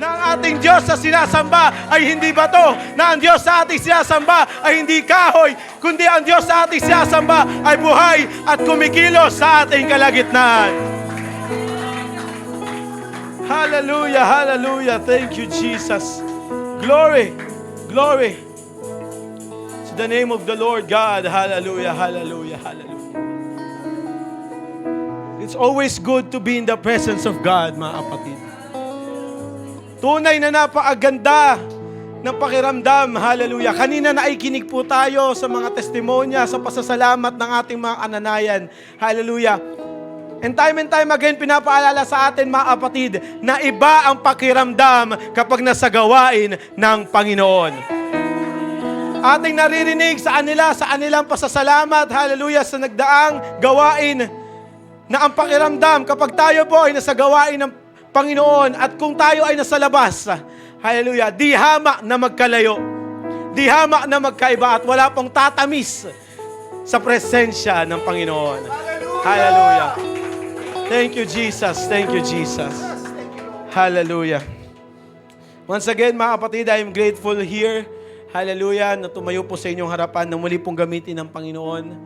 Na ang ating Diyos sa sinasamba ay hindi bato, na ang Diyos sa ating sinasamba ay hindi kahoy, kundi ang Diyos sa ating sinasamba ay buhay at kumikilos sa ating kalagitnaan. Hallelujah, hallelujah. Thank you, Jesus. Glory, glory to the name of the Lord God. Hallelujah, hallelujah, hallelujah. It's always good to be in the presence of God, mga kapatid. Tunay na napakaganda ng pakiramdam. Hallelujah. Kanina naikinig po tayo sa mga testimonya, sa pasasalamat ng ating mga kananayan. Hallelujah. And time again, pinapaalala sa atin, mga kapatid, na iba ang pakiramdam kapag nasa gawain ng Panginoon. Ating naririnig sa anilang pasasalamat, hallelujah, sa nagdaang gawain, na ang pakiramdam kapag tayo po ay nasa gawain ng Panginoon at kung tayo ay nasa labas, hallelujah, di hamak na magkalayo, di hamak na magkaiba at wala pong tatamis sa presensya ng Panginoon. Hallelujah. Thank you, Jesus. Thank you, Jesus. Hallelujah. Once again, mga kapatid, I am grateful here, hallelujah, na tumayo po sa inyong harapan na muli pong gamitin ng Panginoon.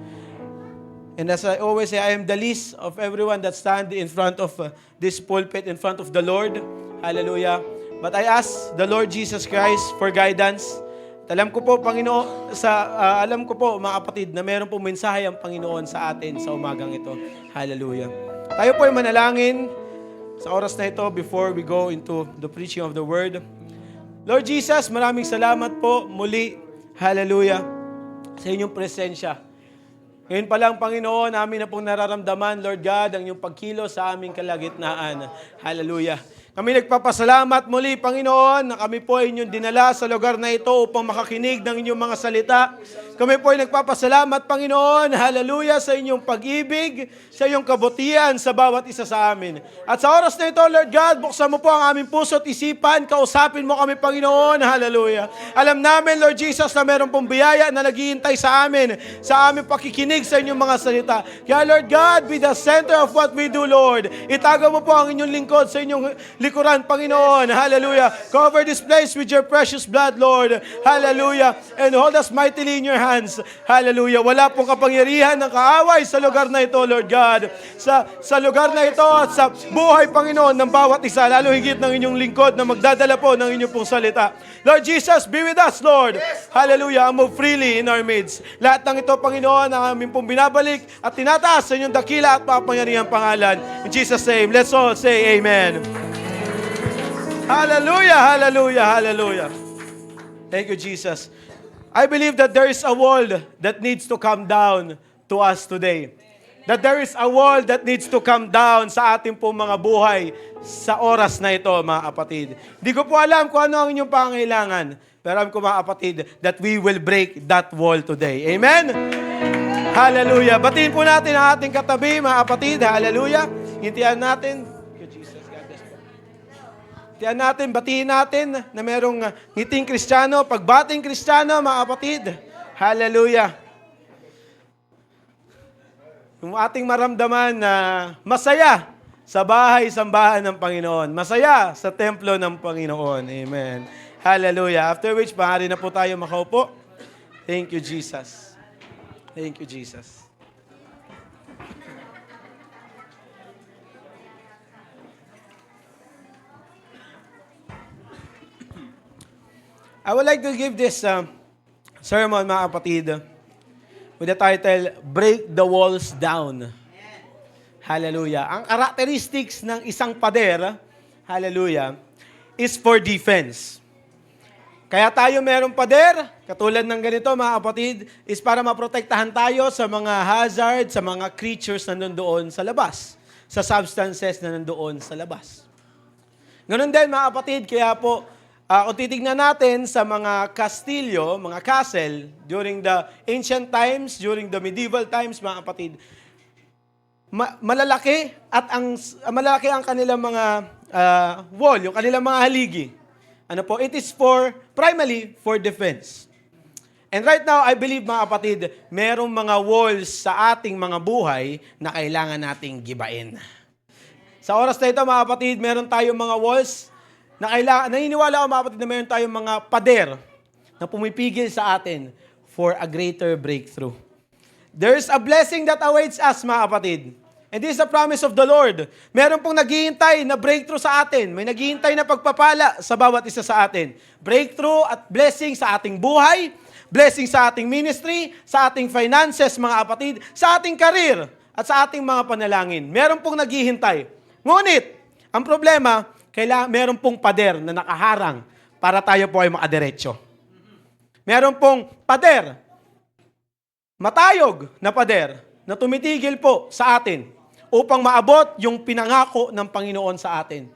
And as I always say, I am the least of everyone that stand in front of this pulpit, in front of the Lord. Hallelujah. But I ask the Lord Jesus Christ for guidance. At alam ko po, Panginoon, alam ko po, mga kapatid, na meron pong mensahe ang Panginoon sa atin sa umagang ito. Hallelujah. Tayo po ay manalangin sa oras na ito before we go into the preaching of the Word. Lord Jesus, maraming salamat po muli, hallelujah, sa inyong presensya. Ngayon pa lang, Panginoon, namin na pong nararamdaman, Lord God, ang iyong pagkilos sa aming kalagitnaan. Hallelujah. Kami nagpapasalamat muli, Panginoon, na kami po ay inyong dinala sa lugar na ito upang makakinig ng inyong mga salita. Kami po ay nagpapasalamat, Panginoon, hallelujah, sa inyong pag-ibig, sa iyong kabutihan sa bawat isa sa amin. At sa oras na ito, Lord God, buksan mo po ang aming puso at isipan, kausapin mo kami, Panginoon, hallelujah. Alam namin, Lord Jesus, na meron pong biyaya na naghihintay sa amin, sa aming pakikinig sa inyong mga salita. Kaya, Lord God, be the center of what we do, Lord. Itago mo po ang inyong lingkod sa inyong likuran, Panginoon, hallelujah. Cover this place with your precious blood, Lord, hallelujah. And hold us mightily in your hands. Hallelujah. Wala pong kapangyarihan ng kaaway sa lugar na ito, Lord God. Sa lugar na ito at sa buhay, Panginoon, ng bawat isa, lalo higit ng inyong lingkod na magdadala po ng inyong pong salita. Lord Jesus, be with us, Lord. Hallelujah. Move freely in our midst. Lahat ng ito, Panginoon, ang aming pong binabalik at tinataas sa inyong dakila at mapangyarihang pangalan. In Jesus' name, let's all say Amen. Hallelujah, hallelujah, hallelujah. Thank you, Jesus. I believe that there is a wall that needs to come down to us today. That there is a wall that needs to come down sa ating pong mga buhay sa oras na ito, mga kapatid. Hindi ko po alam kung ano ang inyong pangailangan, pero alam ko, mga kapatid, that we will break that wall today. Amen? Hallelujah. Batiin po natin ang ating katabi, mga kapatid. Hallelujah. Hintian natin. Tiyan natin, batiin natin na merong ngiting Kristiyano, pagbating Kristiyano, mga kapatid. Hallelujah. Yung ating maramdaman na masaya sa bahay-sambahan ng Panginoon. Masaya sa templo ng Panginoon. Amen. Hallelujah. After which, maaari na po tayo makaupo. Thank you, Jesus. Thank you, Jesus. I would like to give this sermon, mga kapatid, with the title, Break the Walls Down. Hallelujah. Ang characteristics ng isang pader, hallelujah, is for defense. Kaya tayo merong pader, katulad ng ganito, mga kapatid, is para maprotektahan tayo sa mga hazard, sa mga creatures na nandoon sa labas, sa substances na nandoon sa labas. Ganun din, mga kapatid, kaya po, kung titignan natin sa mga kastilyo, mga castle, during the ancient times, during the medieval times, mga kapatid, malalaki ang kanilang mga wall, yung kanilang mga haligi. Ano po? It is primarily for defense. And right now, I believe, mga kapatid, merong mga walls sa ating mga buhay na kailangan nating gibain. Sa oras na ito, mga kapatid, meron tayong mga walls na kailangan, naniniwala ako mga kapatid na mayroon tayong mga pader na pumipigil sa atin for a greater breakthrough. There's a blessing that awaits us, mga kapatid. And this is the promise of the Lord. Meron pong naghihintay na breakthrough sa atin. May naghihintay na pagpapala sa bawat isa sa atin. Breakthrough at blessing sa ating buhay, blessing sa ating ministry, sa ating finances, mga kapatid, sa ating karir, at sa ating mga panalangin. Meron pong naghihintay. Ngunit, ang problema, meron pong pader na nakaharang para tayo po ay makadiretso. Meron pong pader, matayog na pader, na tumitigil po sa atin upang maabot yung pinangako ng Panginoon sa atin.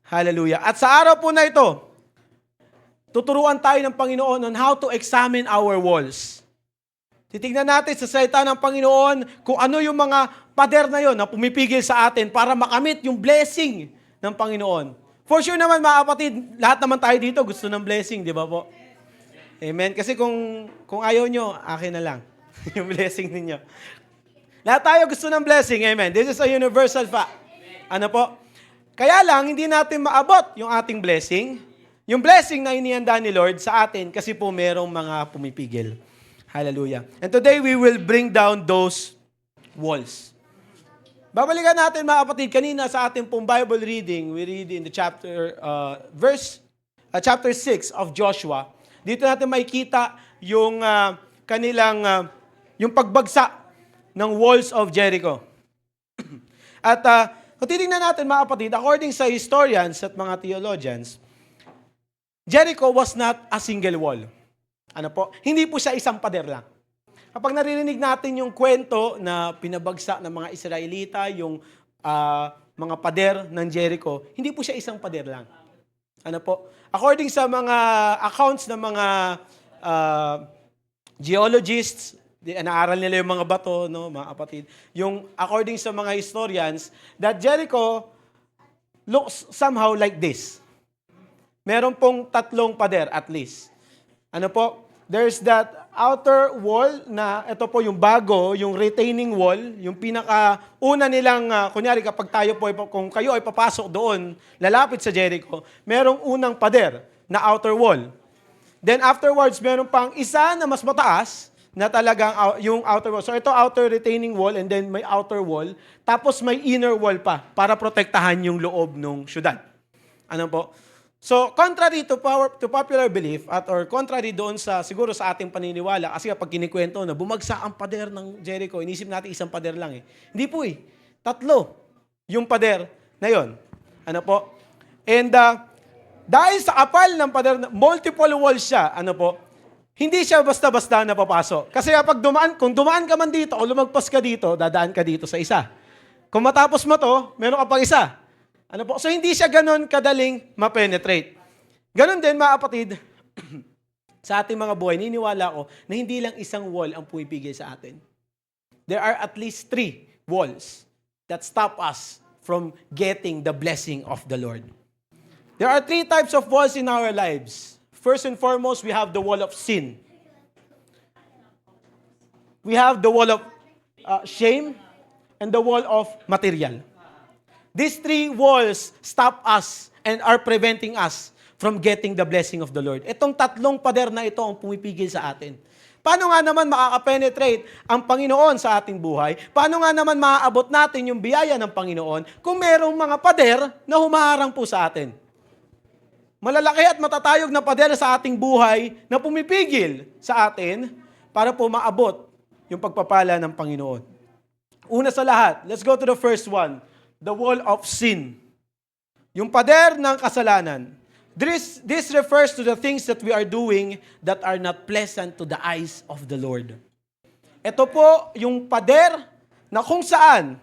Hallelujah. At sa araw po na ito, tuturuan tayo ng Panginoon on how to examine our walls. Titignan natin sa salita ng Panginoon kung ano yung mga pader na yon na pumipigil sa atin para makamit yung blessing ng Panginoon. For sure naman mga kapatid, lahat naman tayo dito gusto ng blessing, di ba po? Amen. Kasi kung ayaw nyo, akin na lang yung blessing ninyo. Lahat tayo gusto ng blessing. Amen. This is a universal fact. Ano po? Kaya lang, hindi natin maabot yung ating blessing. Yung blessing na inihanda ni Lord sa atin kasi po merong mga pumipigil. Hallelujah. And today, we will bring down those walls. Babalikan natin mga kapatid, kanina sa ating pong Bible reading, we read in the chapter 6 of Joshua. Dito natin makikita yung yung pagbagsak ng walls of Jericho. At kung titingnan natin mga kapatid, according sa historians at mga theologians, Jericho was not a single wall. Ano po? Hindi po siya isang pader lang. Kapag naririnig natin yung kwento na pinabagsak ng mga Israelita, yung mga pader ng Jericho, hindi po siya isang pader lang. Ano po? According sa mga accounts ng mga geologists, naaral nila yung mga bato, no, mga kapatid. Yung according sa mga historians, that Jericho looks somehow like this. Meron pong 3 pader at least. Ano po? There's that outer wall na ito po yung bago, yung retaining wall, yung pinaka-una nilang, kunyari kapag tayo po, kung kayo ay papasok doon, lalapit sa Jericho, merong unang pader na outer wall. Then afterwards, meron pang isa na mas mataas, na talagang yung outer wall. So ito outer retaining wall and then may outer wall. Tapos may inner wall pa para protektahan yung loob ng syudad. Ano po? So contrary to popular belief or contrary doon siguro sa ating paniniwala, kasi kapag kinikwento na bumagsak ang pader ng Jericho, inisip natin isang pader lang eh. Hindi po eh. 3 yung pader na yon. Ano po? And dahil sa kapal ng pader, multiple walls siya, ano po? Hindi siya basta-basta napapasok. Kasi kung dumaan ka man dito o lumagpas ka dito, dadaan ka dito sa isa. Kung matapos mo to, meron ka pang isa. Ano po? So hindi siya ganon kadaling ma-penetrate. Ganon din mga kapatid, sa ating mga buhay, niniwala ko na hindi lang isang wall ang pumipigil sa atin. There are at least 3 walls that stop us from getting the blessing of the Lord. There are 3 types of walls in our lives. First and foremost, we have the wall of sin. We have the wall of shame and the wall of material. These 3 walls stop us and are preventing us from getting the blessing of the Lord. Itong 3 pader na ito ang pumipigil sa atin. Paano nga naman makaka-penetrate ang Panginoon sa ating buhay? Paano nga naman maaabot natin yung biyaya ng Panginoon kung merong mga pader na humaharang po sa atin? Malalaki at matatayog na pader sa ating buhay na pumipigil sa atin para po maabot yung pagpapala ng Panginoon. Una sa lahat, let's go to the first one, the wall of sin. Yung pader ng kasalanan. This refers to the things that we are doing that are not pleasant to the eyes of the Lord. Ito po yung pader na kung saan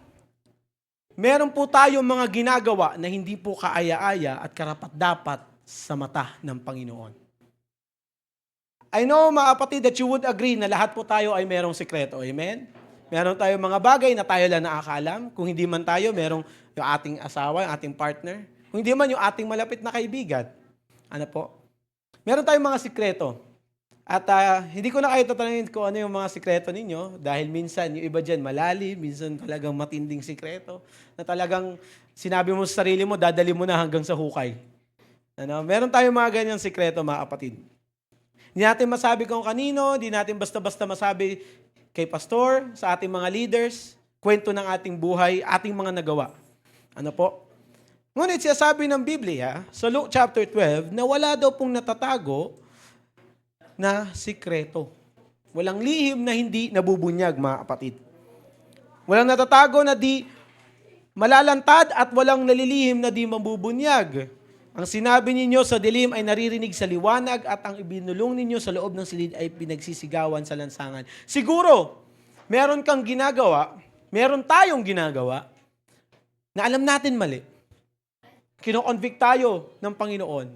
meron po tayong mga ginagawa na hindi po kaaya-aya at karapat-dapat sa mata ng Panginoon. I know, mga kapatid, that you would agree na lahat po tayo ay merong sikreto. Amen? Meron tayong mga bagay na tayo lang nakakalam. Kung hindi man tayo, merong yung ating asawa, yung ating partner. Kung hindi man yung ating malapit na kaibigan. Ano po? Meron tayong mga sikreto. At hindi ko na kayo tatanungin kung ano yung mga sikreto ninyo dahil minsan yung iba dyan malalim, minsan talagang matinding sikreto na talagang sinabi mo sa sarili mo, dadali mo na hanggang sa hukay. Ano? Meron tayong mga ganyang sikreto, mga kapatid. Hindi natin masabi kung kanino, hindi natin basta-basta masabi kay pastor, sa ating mga leaders, kwento ng ating buhay, ating mga nagawa. Ano po? Ngunit siya sabi ng Biblia, sa Luke chapter 12, na wala daw pong natatago na sikreto. Walang lihim na hindi nabubunyag, mga kapatid. Walang natatago na di malalantad at walang nalilihim na di mabubunyag. Ang sinabi ninyo sa dilim ay naririnig sa liwanag at ang ibinulong ninyo sa loob ng silid ay pinagsisigawan sa lansangan. Siguro, meron kang ginagawa, meron tayong ginagawa na alam natin mali. Kino-convict tayo ng Panginoon.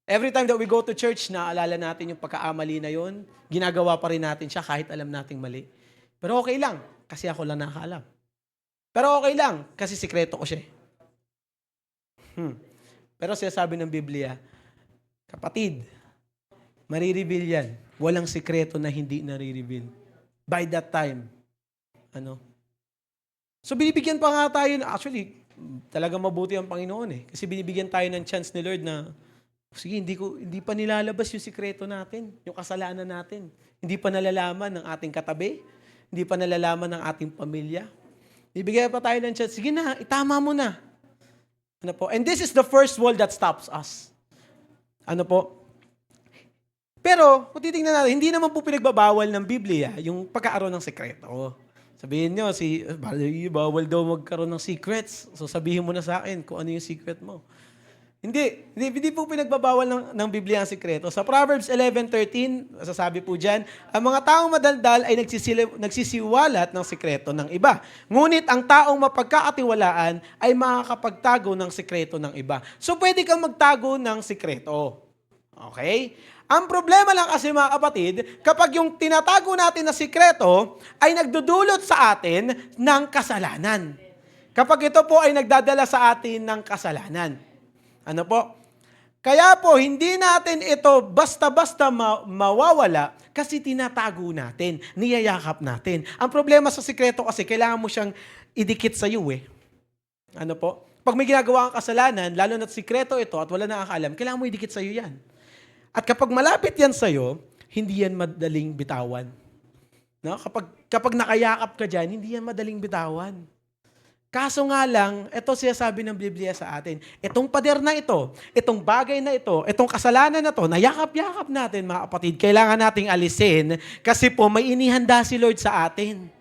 Every time that we go to church, naalala natin yung pagkaamali na yon, ginagawa pa rin natin siya kahit alam nating mali. Pero okay lang, kasi ako lang nakakaalam. Pero okay lang, kasi sikreto ko siya. Pero sinasabi ng Biblia, kapatid, marireveal yan. Walang sikreto na hindi nare-reveal. By that time, So binibigyan pa nga tayo, actually, talaga mabuti ang Panginoon eh. Kasi binibigyan tayo ng chance ni Lord na, sige, hindi pa nilalabas yung sikreto natin, yung kasalanan natin. Hindi pa nalalaman ng ating katabi, hindi pa nalalaman ng ating pamilya. Bibigyan pa tayo ng chance, sige na, itama mo na. Ano po? And this is the first wall that stops us. Ano po? Pero, kung titingnan natin, hindi naman po pinagbabawal ng Biblia yung pagkaaroon ng sekreto. Sabihin nyo, bawal daw magkaroon ng secrets. So sabihin mo na sa akin kung ano yung secret mo. Hindi po pinagbabawal ng Biblia ang sikreto. Sa Proverbs 11:13, sasabi po dyan, ang mga taong madaldal ay nagsisiwalat ng sikreto ng iba. Ngunit ang taong mapagkakatiwalaan ay makakapagtago ng sikreto ng iba. So pwede kang magtago ng sikreto. Okay? Ang problema lang kasi, mga kapatid, kapag yung tinatago natin na sikreto ay nagdudulot sa atin ng kasalanan. Kapag ito po ay nagdadala sa atin ng kasalanan. Ano po? Kaya po, hindi natin ito basta-basta mawawala kasi tinatago natin, niyayakap natin. Ang problema sa sikreto kasi, kailangan mo siyang idikit sa iyo eh. Ano po? Pag may ginagawa kang kasalanan, lalo na't sikreto ito at wala nakakaalam, kailangan mo idikit sa iyo yan. At kapag malapit yan sa iyo, hindi yan madaling bitawan. No? Kapag nakayakap ka dyan, hindi yan madaling bitawan. Kaso nga lang, ito siya sabi ng Biblia sa atin, itong pader na ito, itong bagay na ito, itong kasalanan na ito, nayakap-yakap natin, mga kapatid, kailangan nating alisin kasi po may inihanda si Lord sa atin.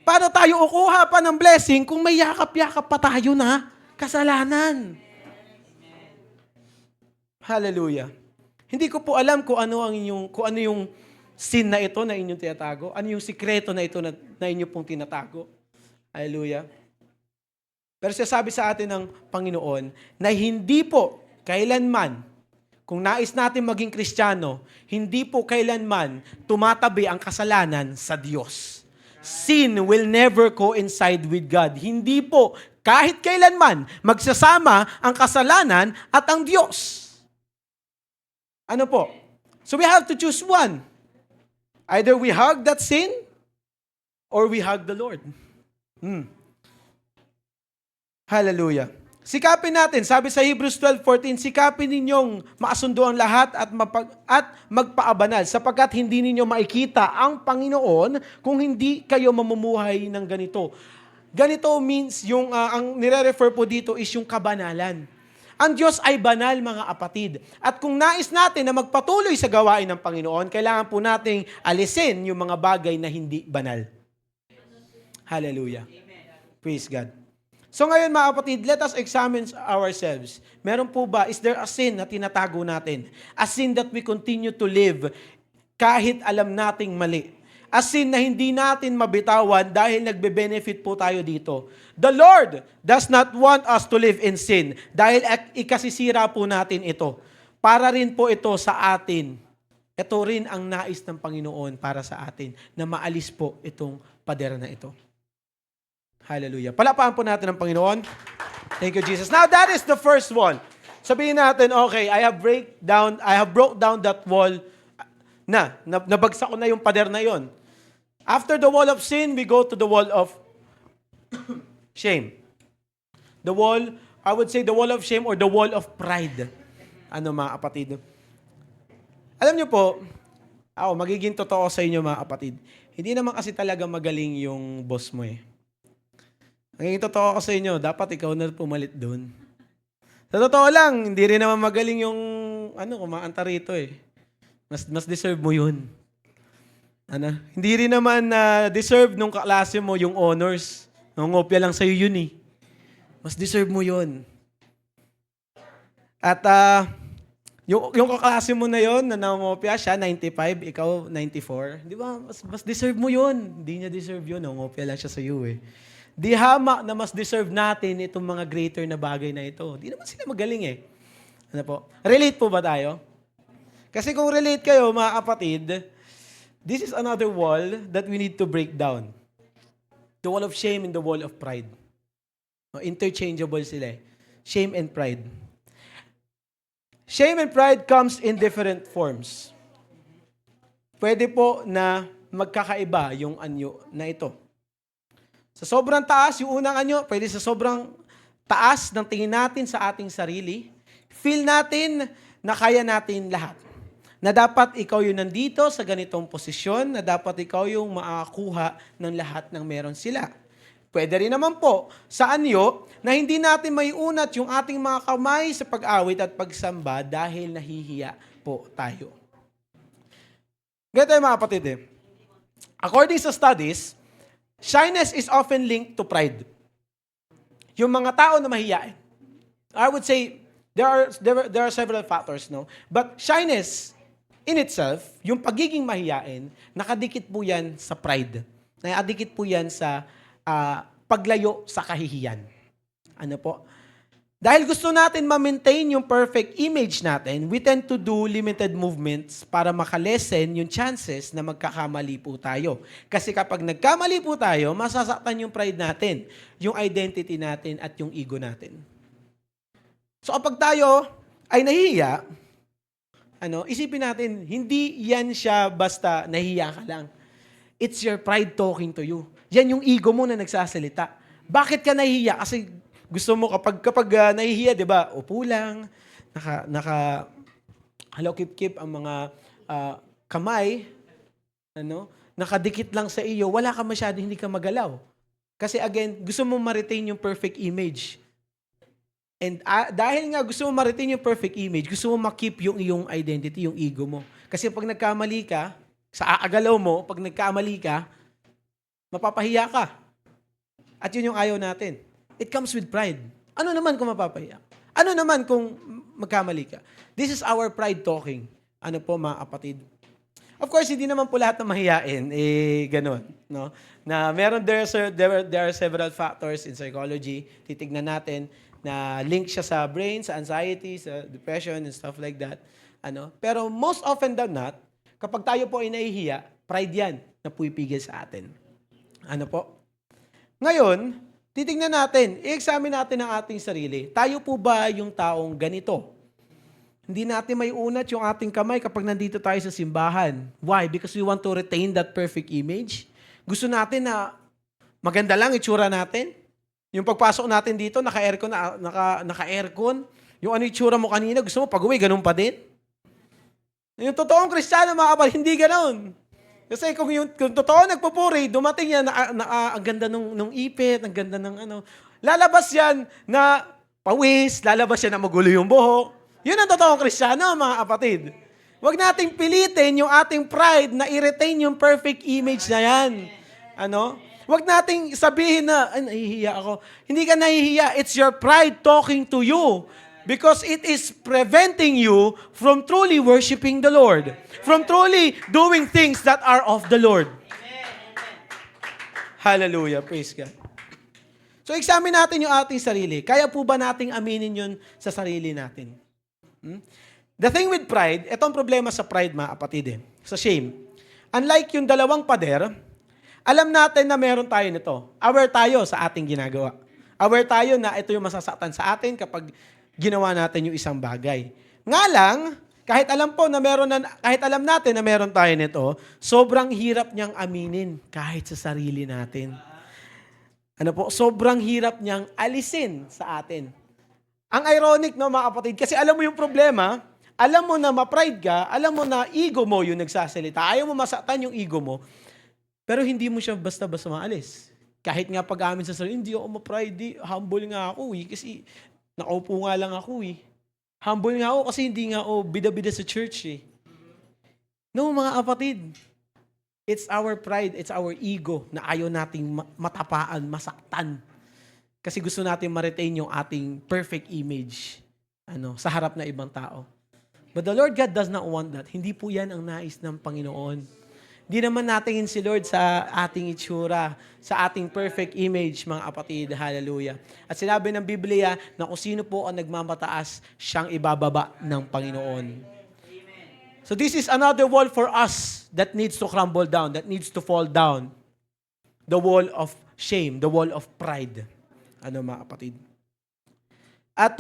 Paano tayo ukuha pa ng blessing kung may yakap-yakap pa tayo na kasalanan? Hallelujah. Hindi ko po alam kung ano yung sin na ito na inyong tinatago, ano yung sikreto na ito na inyo pong tinatago. Hallelujah. Pero sabi sa atin ng Panginoon na hindi po kailanman, kung nais natin maging Kristiyano, hindi po kailanman tumatabi ang kasalanan sa Diyos. Sin will never coincide with God. Hindi po kahit kailanman magsasama ang kasalanan at ang Diyos. Ano po? So we have to choose one. Either we hug that sin or we hug the Lord. Hallelujah. Sikapin natin, sabi sa Hebrews 12:14, sikapin ninyong maasundo ang lahat at magpaabanal sapagkat hindi ninyo makikita ang Panginoon kung hindi kayo mamumuhay ng ganito. Ganito means, ang nire-refer po dito is yung kabanalan. Ang Diyos ay banal, mga kapatid. At kung nais natin na magpatuloy sa gawain ng Panginoon, kailangan po nating alisin yung mga bagay na hindi banal. Hallelujah. Praise God. So ngayon, mga kapatid, let us examine ourselves. Meron po ba, is there a sin na tinatago natin? A sin that we continue to live kahit alam nating mali. A sin na hindi natin mabitawan dahil nagbe-benefit po tayo dito. The Lord does not want us to live in sin dahil ikasisira po natin ito. Para rin po ito sa atin. Ito rin ang nais ng Panginoon para sa atin na maalis po itong pader na ito. Hallelujah. Palakpakan po natin ang Panginoon. Thank you, Jesus. Now, that is the first one. Sabihin natin, okay, I have broke down that wall nabagsak ko na yung pader na yon. After the wall of sin, we go to the wall of shame. I would say the wall of shame or the wall of pride. mga kapatid. Alam niyo po, magiging totoo sa inyo mga kapatid. Hindi naman kasi talaga magaling yung boss mo eh. Magiging totoo ako sa inyo, dapat ikaw na pumalit doon. Sa totoo lang, hindi rin naman magaling yung kumaanta rito eh. Mas deserve mo yun. Hindi rin naman deserve nung kaklase mo yung honors. Nangungopia lang sa'yo yun eh. Mas deserve mo yun. At yung kaklase mo na yun, na nangungopia, siya 95, ikaw 94. Di ba? Mas deserve mo yun. Hindi niya deserve yun. Nangungopia lang siya sa'yo eh. Di hamak na mas deserve natin itong mga greater na bagay na ito. Di naman sila magaling eh. Relate po ba tayo? Kasi kung relate kayo, mga kapatid, this is another wall that we need to break down. The wall of shame and the wall of pride. Interchangeable sila eh. Shame and pride. Shame and pride comes in different forms. Pwede po na magkakaiba yung anyo na ito. Sa sobrang taas, yung unang anyo, pwede sa sobrang taas ng tingin natin sa ating sarili, feel natin na kaya natin lahat. Na dapat ikaw yung nandito sa ganitong posisyon, na dapat ikaw yung makakuha ng lahat ng meron sila. Pwede rin naman po sa anyo na hindi natin maiunat yung ating mga kamay sa pag-awit at pagsamba dahil nahihiya po tayo. Ganito mga kapatid eh. According sa studies, shyness is often linked to pride. Yung mga tao na mahihiyain. I would say, there are several factors, no? But shyness in itself, yung pagiging mahiyain, nakadikit po yan sa pride. Nakadikit po yan sa paglayo sa kahihiyan. Dahil gusto natin ma-maintain yung perfect image natin, we tend to do limited movements para makalesen yung chances na magkakamali po tayo. Kasi kapag nagkamali po tayo, masasaktan yung pride natin, yung identity natin at yung ego natin. So kapag tayo ay nahihiya, isipin natin, hindi yan siya basta nahihiya ka lang. It's your pride talking to you. Yan yung ego mo na nagsasalita. Bakit ka nahihiya? Kasi gusto mo kapag nahihiya, 'di ba? Upo lang, halokip-kip ang mga kamay, nakadikit lang sa iyo, wala ka masyado, hindi ka magalaw. Kasi again, gusto mo ma-retain yung perfect image. And dahil nga gusto mo ma-retain yung perfect image, gusto mo ma-keep yung iyong identity, yung ego mo. Kasi pag nagkamali ka, sa aagalaw mo, pag nagkamali ka, mapapahiya ka. At yun yung ayaw natin. It comes with pride. Ano naman kung mapapahiya? Ano naman kung magkamali ka? This is our pride talking. Mga kapatid? Of course, hindi naman po lahat na mahiyain, ganun. No? Na there are several factors in psychology. Titignan natin na link siya sa brain, sa anxiety, sa depression, and stuff like that. Pero most often than not, kapag tayo po ay nahihiya, pride yan na pumipigil sa atin. Ngayon, titingnan natin, i-examine natin ang ating sarili. Tayo po ba yung taong ganito? Hindi natin may unat yung ating kamay kapag nandito tayo sa simbahan. Why? Because we want to retain that perfect image. Gusto natin na maganda lang itsura natin. Yung pagpasok natin dito, naka-aircon. Yung itsura mo kanina, gusto mo pag-uwi, ganun pa din. Yung totoong Kristiyano, mga kapatid, hindi ganun. Kasi kung totoo nagpupuri, dumating yan, ang ganda nung ipit, ang ganda ng lalabas yan na pawis, lalabas yan na magulo yung buhok. Yun ang totoong Kristiyano, mga kapatid. Huwag nating pilitin yung ating pride na i-retain yung perfect image na yan. Huwag nating sabihin na, nahihiya ako. Hindi ka nahihiya. It's your pride talking to you. Because it is preventing you from truly worshiping the Lord. From truly doing things that are of the Lord. Hallelujah. Praise God. So, examine natin yung ating sarili. Kaya po ba nating aminin yun sa sarili natin? The thing with pride, itong problema sa pride, mga kapatid, sa shame. Unlike yung dalawang pader, alam natin na meron tayo nito. Aware tayo sa ating ginagawa. Aware tayo na ito yung masasaktan sa atin kapag ginawa natin yung isang bagay. Nga lang, kahit alam natin na meron tayo nito, sobrang hirap niyang aminin kahit sa sarili natin. Sobrang hirap niyang alisin sa atin. Ang ironic, no, mga kapatid, kasi alam mo yung problema, alam mo na ma-pride ka, alam mo na ego mo yung nagsasalita, ayaw mo masaktan yung ego mo, pero hindi mo siya basta-basta maalis. Kahit nga pag-amin sa sarili, hindi ako ma-pride, humble nga ako kasi nakaupo nga lang ako Humble nga ako kasi hindi nga ako bida-bida sa church No, mga kapatid, it's our pride, it's our ego na ayaw nating matapaan, masaktan. Kasi gusto natin ma-retain yung ating perfect image sa harap na ibang tao. But the Lord God does not want that. Hindi po yan ang nais ng Panginoon. Hindi naman natingin si Lord sa ating itsura, sa ating perfect image, mga kapatid. Hallelujah. At sinabi ng Biblia na kung sino po ang nagmamataas, siyang ibababa ng Panginoon. So this is another wall for us that needs to crumble down, that needs to fall down. The wall of shame, the wall of pride. Mga kapatid. At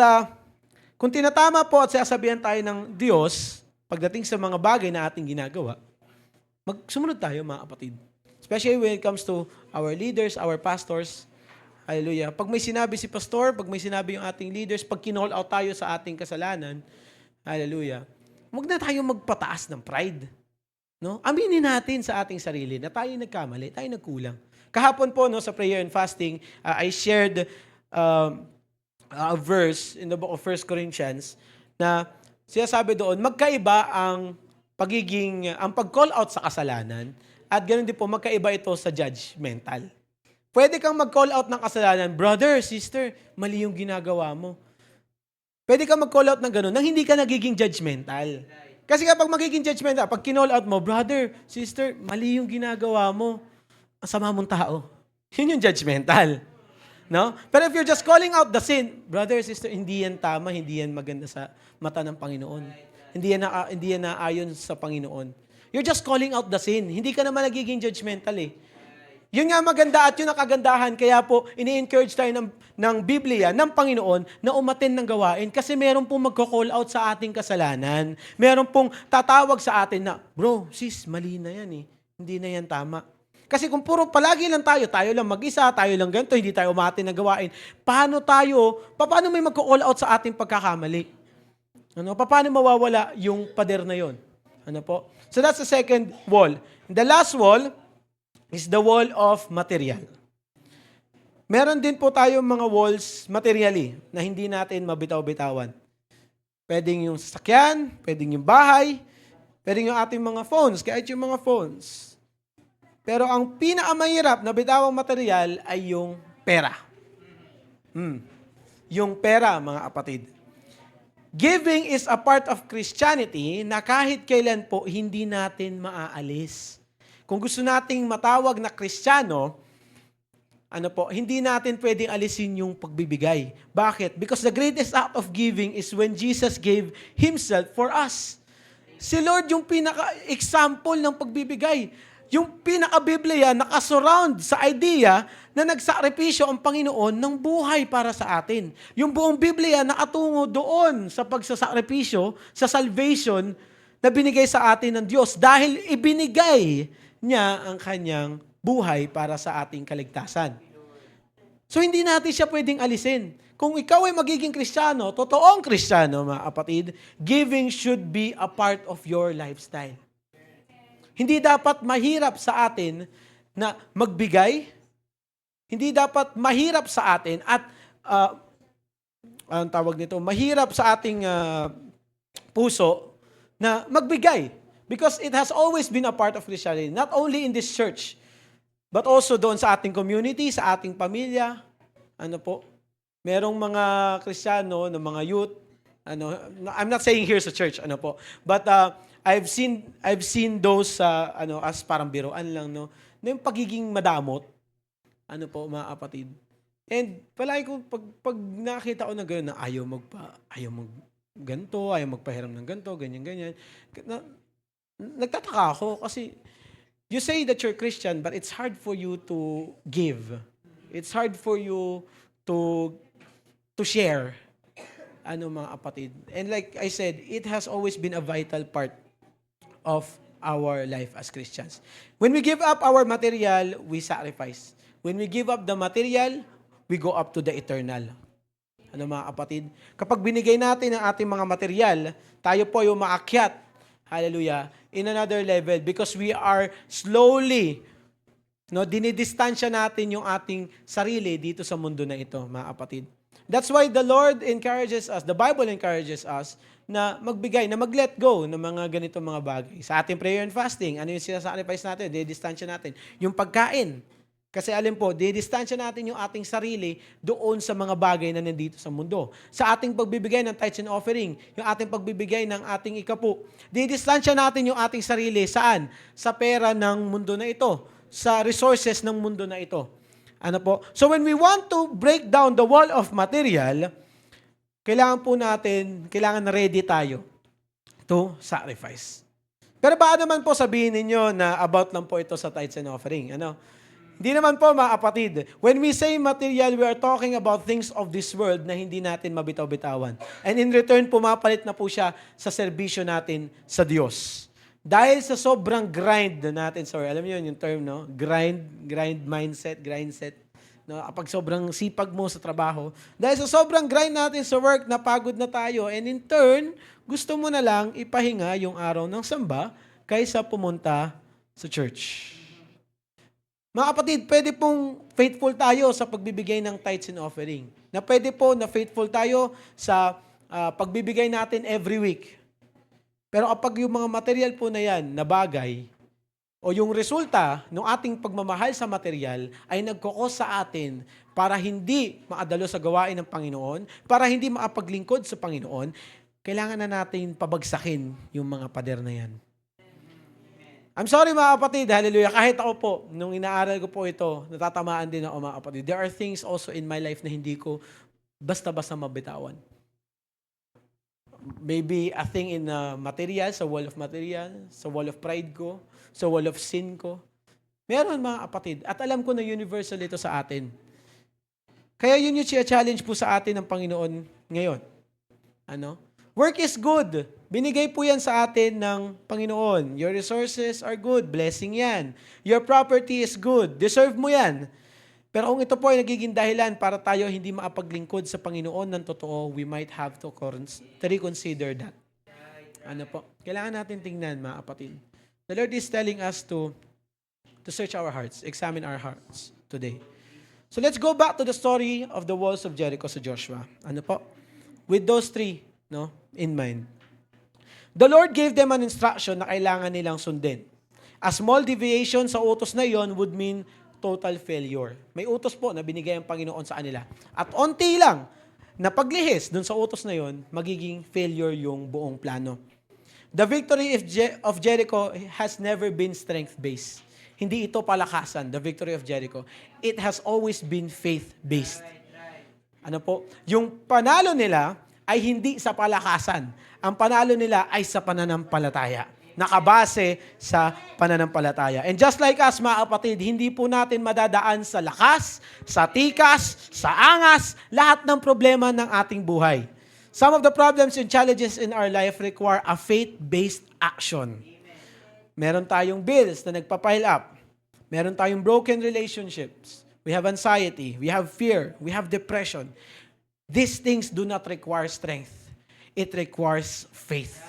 kung tinatama po at sasabihan tayo ng Diyos, pagdating sa mga bagay na ating ginagawa, magsumunod tayo, mga kapatid. Especially when it comes to our leaders, our pastors. Hallelujah. Pag may sinabi si pastor, pag may sinabi yung ating leaders, pag kinall out tayo sa ating kasalanan, hallelujah, huwag na tayo magpataas ng pride. No? Aminin natin sa ating sarili na tayo nagkamali, tayo nagkulang. Kahapon po sa prayer and fasting, I shared a verse in the book of 1 Corinthians na sinasabi doon, magkaiba ang pag-call out sa kasalanan at ganoon din po magkaiba ito sa judgmental. Pwede kang mag-call out ng kasalanan, brother, sister, mali yung ginagawa mo. Pwede kang mag-call out ng gano'n nang hindi ka nagiging judgmental. Kasi kapag magiging judgmental, pag kinall out mo, brother, sister, mali yung ginagawa mo. Ang sama mong tao. Yun yung judgmental. No? Pero if you're just calling out the sin, brother, sister, hindi yan tama, hindi yan maganda sa mata ng Panginoon. Hindi yan naayon sa Panginoon. You're just calling out the sin. Hindi ka naman nagiging judgmental Yun nga maganda at yun ang kagandahan. Kaya po, ini-encourage tayo ng Biblia, ng Panginoon, na umattend ng gawain kasi meron pong magko-call out sa ating kasalanan. Meron pong tatawag sa atin na, bro, sis, mali na yan Hindi na yan tama. Kasi kung puro palagi lang tayo lang mag-isa, tayo lang ganito, hindi tayo umattend ng gawain, paano may magko-call out sa ating pagkakamali? Paano mawawala yung pader na yon? So that's the second wall. The last wall is the wall of material. Meron din po tayong mga walls materially na hindi natin mabitaw-bitawan. Pwedeng yung sasakyan, pwedeng yung bahay, pwedeng yung ating mga phones, kahit yung mga phones. Pero ang pinakamahirap na bitawang material ay yung pera. Yung pera, mga kapatid. Giving is a part of Christianity na kahit kailan po hindi natin maaalis. Kung gusto nating matawag na Kristiyano, hindi natin pwedeng alisin yung pagbibigay. Bakit? Because the greatest act of giving is when Jesus gave Himself for us. Si Lord yung pinaka-example ng pagbibigay. Yung pinaka-Biblia nakasurround sa idea na nagsakripisyo ang Panginoon ng buhay para sa atin. Yung buong Biblia nakatungo doon sa pagsasakripisyo, sa salvation na binigay sa atin ng Diyos dahil ibinigay niya ang kanyang buhay para sa ating kaligtasan. So hindi natin siya pwedeng alisin. Kung ikaw ay magiging Kristiyano, totoong Kristiyano, mga kapatid, giving should be a part of your lifestyle. Hindi dapat mahirap sa atin na magbigay. Hindi dapat mahirap sa atin at anong tawag nito? Mahirap sa ating puso na magbigay. Because it has always been a part of Christianity, not only in this church, but also doon sa ating community, sa ating pamilya. Merong mga Kristiyano, mga youth, I'm not saying here sa church, but I've seen those as parang biruan lang, na yung pagiging madamot, mga kapatid. And palagi ko, pag nakita ko na gano'n, na ayaw ganito, ayaw magpahiram ng ganito, ganyan. Nagtataka ako kasi you say that you're Christian but it's hard for you to give. It's hard for you to share. Mga kapatid. And like I said, it has always been a vital part of our life as Christians. When we give up our material, we sacrifice. When we give up the material, we go up to the eternal. Ano mga kapatid? Kapag binigay natin ang ating mga material, tayo po ay umaakyat, hallelujah, in another level because we are slowly, dinidistansya natin yung ating sarili dito sa mundo na ito, mga kapatid. That's why the Lord encourages us, the Bible encourages us na magbigay, na mag-let go ng mga ganitong mga bagay. Sa ating prayer and fasting, ano yung sinasacrifice natin? Didistansya natin. Yung pagkain. Kasi alin po, didistansya natin yung ating sarili doon sa mga bagay na nandito sa mundo. Sa ating pagbibigay ng tithes and offering, yung ating pagbibigay ng ating ikapu, didistansya natin yung ating sarili saan? Sa pera ng mundo na ito. Sa resources ng mundo na ito. Ano po? So when we want to break down the wall of material, kailangan na ready tayo to sacrifice. Pero baka naman po sabihin ninyo na about lang po ito sa tithes and offering. Hindi naman po mga kapatid. When we say material, we are talking about things of this world na hindi natin mabitaw-bitawan. And in return, pumapalit na po siya sa serbisyo natin sa Diyos. Dahil sa sobrang grind natin, alam niyo yung term, no? Grind mindset, grind set. No? Kapag sobrang sipag mo sa trabaho, dahil sa sobrang grind natin sa work, napagod na tayo. And in turn, gusto mo na lang ipahinga yung araw ng samba kaysa pumunta sa church. Mga kapatid, pwede pong faithful tayo sa pagbibigay ng tithes and offering. Na pwede po na faithful tayo sa pagbibigay natin every week. Pero kapag yung mga material po na yan, na bagay, o yung resulta ng ating pagmamahal sa material ay nagkukos sa atin para hindi maadalo sa gawain ng Panginoon, para hindi makapaglingkod sa Panginoon, kailangan na natin pabagsakin yung mga pader na yan. I'm sorry mga kapatid, hallelujah, kahit ako po, nung inaaral ko po ito, natatamaan din ako mga kapatid. There are things also in my life na hindi ko basta-basta mabitawan. Maybe a thing in material, sa wall of material, sa wall of pride ko, sa wall of sin ko. Meron mga kapatid, at alam ko na universal ito sa atin. Kaya yun yung challenge po sa atin ng Panginoon ngayon. Work is good. Binigay po yan sa atin ng Panginoon. Your resources are good. Blessing yan. Your property is good. Deserve mo yan. Pero kung ito po ay nagiging dahilan para tayo hindi makapaglingkod sa Panginoon ng totoo, we might have to reconsider that. Kailangan natin tingnan, mga kapatid. The Lord is telling us to search our hearts, examine our hearts today. So let's go back to the story of the walls of Jericho sa Joshua. With those three, in mind. The Lord gave them an instruction na kailangan nilang sundin. A small deviation sa utos na yon would mean total failure. May utos po na binigay ang Panginoon sa kanila. At onti lang na paglihis dun sa utos na yon, magiging failure yung buong plano. The victory of Jericho has never been strength-based. Hindi ito palakasan, the victory of Jericho. It has always been faith-based. Yung panalo nila ay hindi sa palakasan. Ang panalo nila ay sa pananampalataya. Nakabase sa pananampalataya. And just like us, mga kapatid, hindi po natin madadaan sa lakas, sa tikas, sa angas, lahat ng problema ng ating buhay. Some of the problems and challenges in our life require a faith-based action. Meron tayong bills na nagpa-pile up. Meron tayong broken relationships. We have anxiety. We have fear. We have depression. These things do not require strength. It requires faith.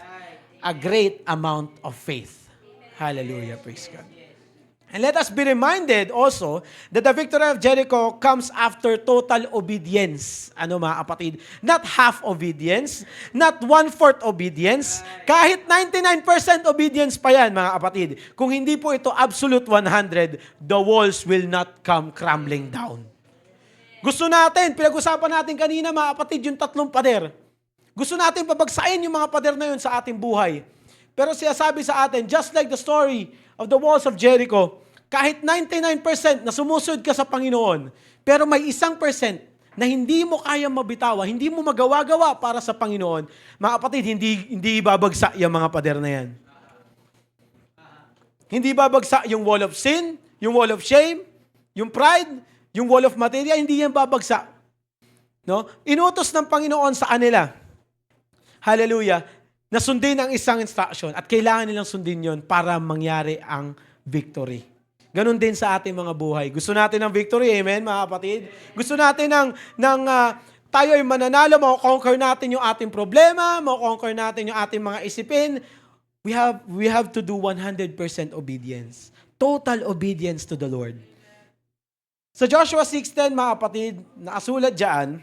A great amount of faith. Hallelujah. Praise God. And let us be reminded also that the victory of Jericho comes after total obedience. Mga kapatid? Not half obedience, not 1/4 obedience, kahit 99% obedience pa yan, mga kapatid. Kung hindi po ito absolute 100, the walls will not come crumbling down. Gusto natin, pinag-usapan natin kanina, mga kapatid, yung 3 pader. Gusto natin pabagsain yung mga pader na yun sa ating buhay. Pero siya sabi sa atin, just like the story of the walls of Jericho, kahit 99% na sumusunod ka sa Panginoon, pero may 1% na hindi mo kaya mabitawan, hindi mo magawa-gawa para sa Panginoon, mga kapatid, hindi babagsak yung mga pader na yan. Hindi babagsak yung wall of sin, yung wall of shame, yung pride, yung wall of material, hindi yan babagsak. Inutos ng Panginoon sa kanila. Hallelujah. Na sundin ang isang instruction at kailangan nilang sundin yon para mangyari ang victory. Ganon din sa ating mga buhay. Gusto natin ng victory, amen, mga kapatid? Gusto natin ng tayo ay mananalo, mako-conquer natin yung ating problema, mako-conquer natin yung ating mga isipin, we have to do 100% obedience. Total obedience to the Lord. Sa Joshua 6:10, mga kapatid, nakasulat dyan,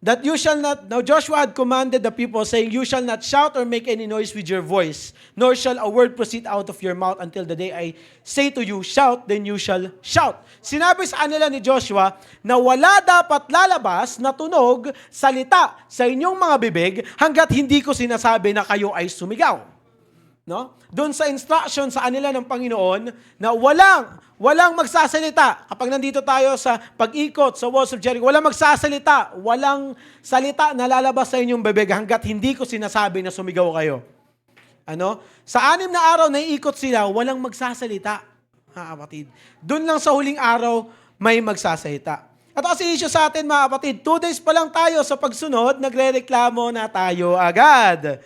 that you shall not, now Joshua had commanded the people, saying, you shall not shout or make any noise with your voice, nor shall a word proceed out of your mouth until the day I say to you, shout, then you shall shout. Sinabi sa kanila ni Joshua na wala dapat lalabas na tunog, salita sa inyong mga bibig hanggat hindi ko sinasabi na kayo ay sumigaw. No? Doon sa instruction sa kanila ng Panginoon na walang magsasalita. Kapag nandito tayo sa pag-ikot sa walls of Jericho, walang magsasalita, walang salita na lalabas sa inyong bibig hanggat hindi ko sinasabi na sumigaw kayo. Ano? Sa 6 na araw na iikot sila, walang magsasalita. Kapatid. Doon lang sa huling araw, may magsasalita. At kasi issue sa atin, mga kapatid, 2 days pa lang tayo sa pagsunod, nagre-reklamo na tayo agad.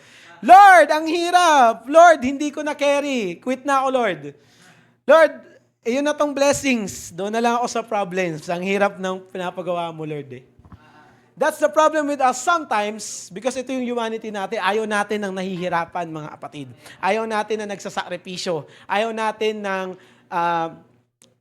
Lord, ang hirap. Lord, hindi ko na carry. Quit na ako, Lord. Lord, yun na tong blessings. Doon na lang ako sa problems. Ang hirap ng pinapagawa mo, Lord. That's the problem with us sometimes because ito yung humanity natin. Ayaw natin ng nahihirapan, mga kapatid. Ayaw natin na nagsasakripisyo. Ayaw natin ng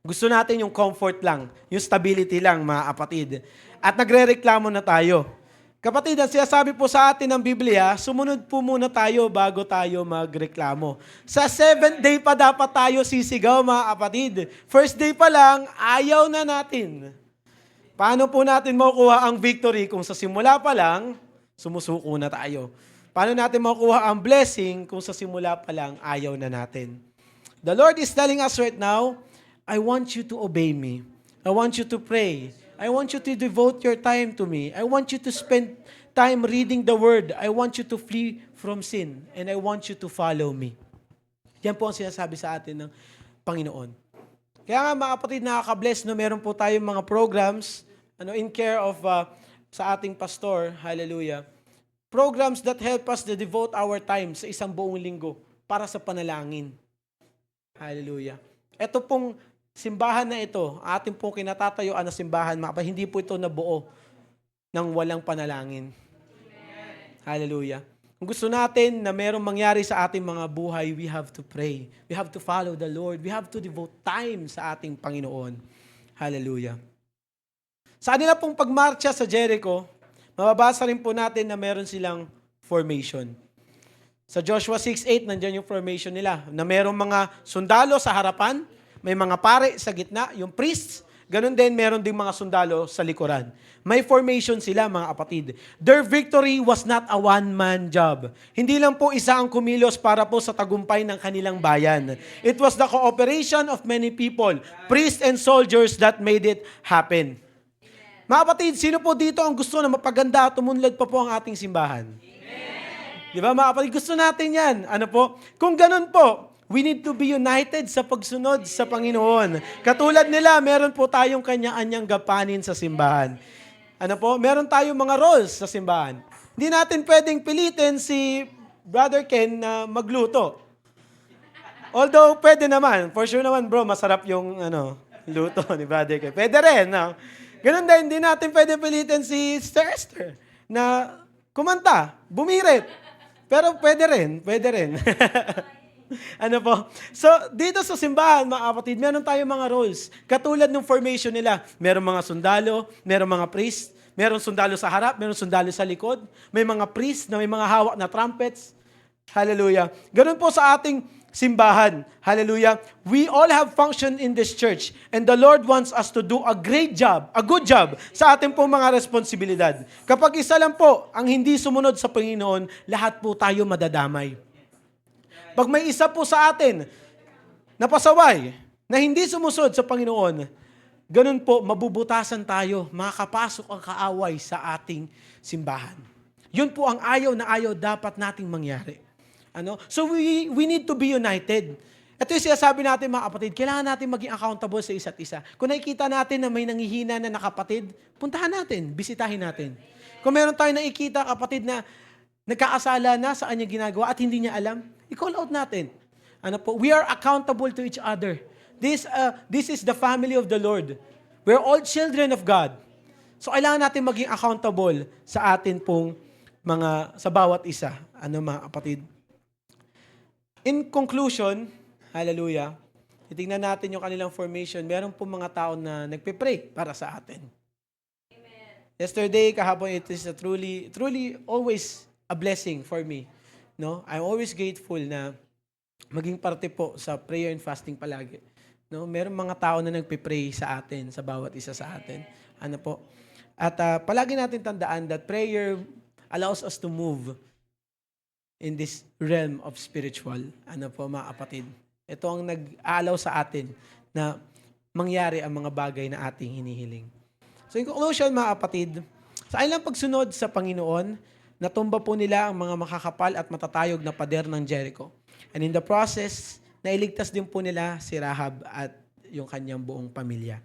gusto natin yung comfort lang, yung stability lang, mga kapatid. At nagre-reklamo na tayo. Kapatid, ang sinasabi po sa atin ng Biblia, sumunod po muna tayo bago tayo magreklamo. Sa 7th day pa dapat tayo sisigaw, mga kapatid. First day pa lang, ayaw na natin. Paano po natin makukuha ang victory kung sa simula pa lang, sumusuko na tayo? Paano natin makukuha ang blessing kung sa simula pa lang, ayaw na natin? The Lord is telling us right now, I want you to obey me. I want you to pray. I want you to devote your time to me. I want you to spend time reading the Word. I want you to flee from sin. And I want you to follow me. Yan po ang sinasabi sa atin ng Panginoon. Kaya nga mga kapatid, nakaka-bless, no? Meron po tayong mga programs in care of sa ating pastor. Hallelujah. Programs that help us to devote our time sa isang buong linggo para sa panalangin. Hallelujah. Ito pong simbahan na ito, ating pong kinatatayuan na simbahan, hindi po ito nabuo ng walang panalangin. Hallelujah. Kung gusto natin na merong mangyari sa ating mga buhay, we have to pray. We have to follow the Lord. We have to devote time sa ating Panginoon. Hallelujah. Sa kanila pong pagmarcha sa Jericho, mababasa rin po natin na meron silang formation. Sa Joshua 6:8, nandiyan yung formation nila, na merong mga sundalo sa harapan, may mga pare sa gitna, yung priests, ganun din, meron ding mga sundalo sa likuran. May formation sila, mga kapatid. Their victory was not a one-man job. Hindi lang po isa ang kumilos para po sa tagumpay ng kanilang bayan. It was the cooperation of many people, priests and soldiers that made it happen. Mga kapatid, sino po dito ang gusto na mapaganda at tumunlad pa po ang ating simbahan? Di ba, mga kapatid? Gusto natin yan. Ano po? Kung ganun po, we need to be united sa pagsunod sa Panginoon. Katulad nila, meron po tayong kanya-anyang gapanin sa simbahan. Ano po? Meron tayong mga roles sa simbahan. Hindi natin pwedeng pilitin si Brother Ken na magluto. Although, pwede naman. For sure naman, bro, masarap yung luto ni Brother Ken. Pwede rin. No? Ganun din, hindi natin pwedeng pilitin si Sister Esther na kumanta, bumirit. Pero pwede rin. Ano po? So, dito sa simbahan, mga kapatid, meron tayong mga roles. Katulad ng formation nila. Meron mga sundalo, meron mga priest, meron sundalo sa harap, meron sundalo sa likod, may mga priest na may mga hawak na trumpets. Hallelujah. Ganun po sa ating simbahan. Hallelujah. We all have function in this church and the Lord wants us to do a great job, a good job sa ating pong mga responsibilidad. Kapag isa lang po ang hindi sumunod sa Panginoon, lahat po tayo madadamay. Pag may isa po sa atin na pasaway, na hindi sumusod sa Panginoon, ganun po, mabubutasan tayo, makakapasok ang kaaway sa ating simbahan. Yun po ang ayaw na ayaw dapat nating mangyari. So we need to be united. Ito yung sinasabi natin, mga kapatid, kailangan natin maging accountable sa isa't isa. Kung nakikita natin na may nangihina na nakapatid, puntahan natin, bisitahin natin. Kung meron tayo nakikita kapatid na nagkakasala na sa kanyang ginagawa at hindi niya alam, i-call out natin. We are accountable to each other. This is the family of the Lord. We're all children of God. So, kailangan natin maging accountable sa atin pong sa bawat isa. Ano mga kapatid? In conclusion, hallelujah, titingnan natin yung kanilang formation. Meron po mga tao na nagpe-pray para sa atin. Amen. Yesterday, kahapon, it is truly always a blessing for me. No? I'm always grateful na maging parte po sa prayer and fasting palagi. No? Meron mga tao na nagpe-pray sa atin, sa bawat isa sa atin. Ano po? At palagi natin tandaan that prayer allows us to move in this realm of spiritual. Ano po mga kapatid? Ito ang nag-aalaw sa atin na mangyari ang mga bagay na ating hinihiling. So in conclusion mga kapatid, sa ilang pagsunod sa Panginoon, natumba po nila ang mga makakapal at matatayog na pader ng Jericho. And in the process, nailigtas din po nila si Rahab at yung kanyang buong pamilya.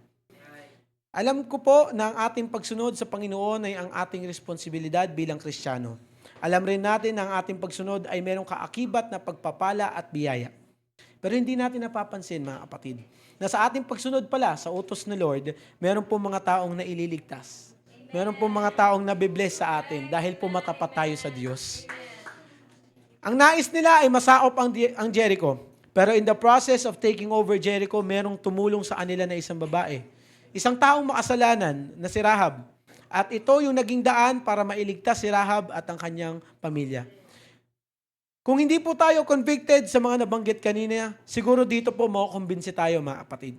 Alam ko po na ang ating pagsunod sa Panginoon ay ang ating responsibilidad bilang Kristiyano. Alam rin natin na ang ating pagsunod ay merong kaakibat na pagpapala at biyaya. Pero hindi natin napapansin, mga kapatid, na sa ating pagsunod pala sa utos ng Lord, meron po mga taong naililigtas. Meron po mga taong nabibless sa atin dahil po matapat tayo sa Diyos. Ang nais nila ay masaop ang Jericho. Pero in the process of taking over Jericho, merong tumulong sa kanila na isang babae. Isang taong makasalanan na si Rahab. At ito yung naging daan para mailigtas si Rahab at ang kanyang pamilya. Kung hindi po tayo convicted sa mga nabanggit kanina, siguro dito po makukumbinsi tayo mga kapatid.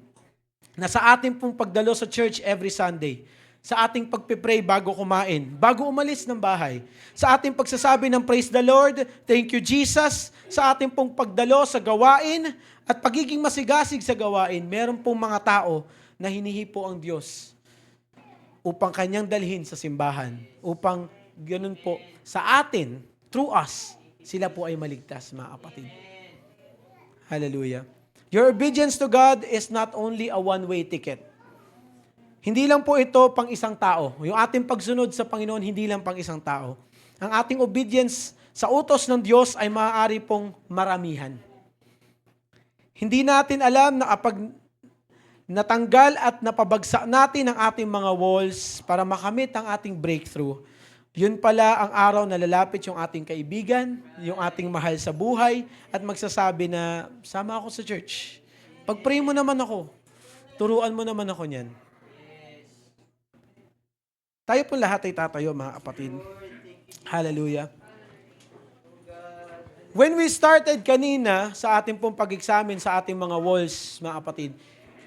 Na sa ating pong pagdalo sa church every Sunday, sa ating pagpipray bago kumain, bago umalis ng bahay, sa ating pagsasabi ng praise the Lord, thank you Jesus, sa ating pong pagdalo sa gawain at pagiging masigasig sa gawain, meron pong mga tao na hinihipo ang Diyos upang kanyang dalhin sa simbahan, upang ganun po sa atin, through us, sila po ay maligtas, mga kapatid. Hallelujah. Your obedience to God is not only a one-way ticket. Hindi lang po ito pang isang tao. Yung ating pagsunod sa Panginoon, hindi lang pang isang tao. Ang ating obedience sa utos ng Diyos ay maaari pong maramihan. Hindi natin alam na kapag natanggal at napabagsak natin ang ating mga walls para makamit ang ating breakthrough, yun pala ang araw na lalapit yung ating kaibigan, yung ating mahal sa buhay, at magsasabi na, sama ako sa church. Pag-pray mo naman ako, turuan mo naman ako niyan. Tayo po lahat ay tatayo, mga kapatid. Hallelujah. When we started kanina sa ating pong pag-examine sa ating mga walls, mga kapatid,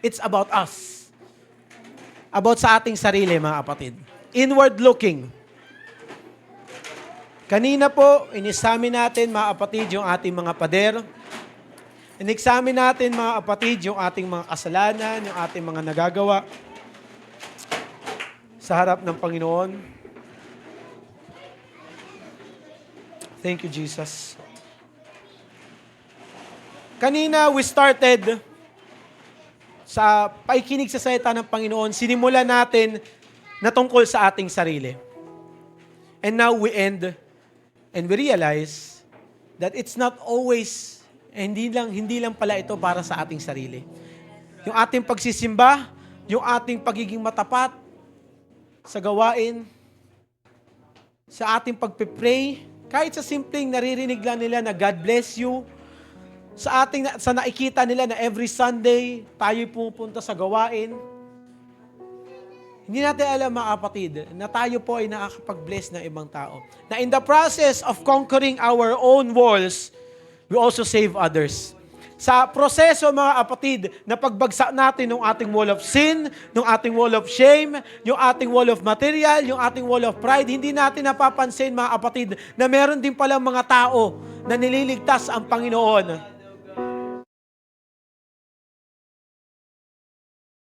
it's about us. About sa ating sarili, mga kapatid. Inward looking. Kanina po, in-examine natin, mga kapatid, yung ating mga pader. In-examine natin, mga kapatid, yung ating mga kasalanan, yung ating mga nagagawa sa harap ng Panginoon. Thank you, Jesus. Kanina, we started sa paikinig sa salita ng Panginoon, sinimula natin na tungkol sa ating sarili. And now we end and we realize that it's not always, hindi lang pala ito para sa ating sarili. Yung ating pagsisimba, yung ating pagiging matapat sa gawain, sa ating pagpipray, kahit sa simpleng naririnig lang nila na God bless you, sa nakikita nila na every Sunday, tayo'y pumupunta sa gawain. Hindi natin alam, mga kapatid, na tayo po ay nakakapag-bless ng ibang tao. Na in the process of conquering our own walls, we also save others. Sa proseso, mga kapatid, na pagbagsak natin ng ating wall of sin, ng ating wall of shame, yung ating wall of material, yung ating wall of pride, hindi natin napapansin, mga kapatid, na meron din palang mga tao na nililigtas ang Panginoon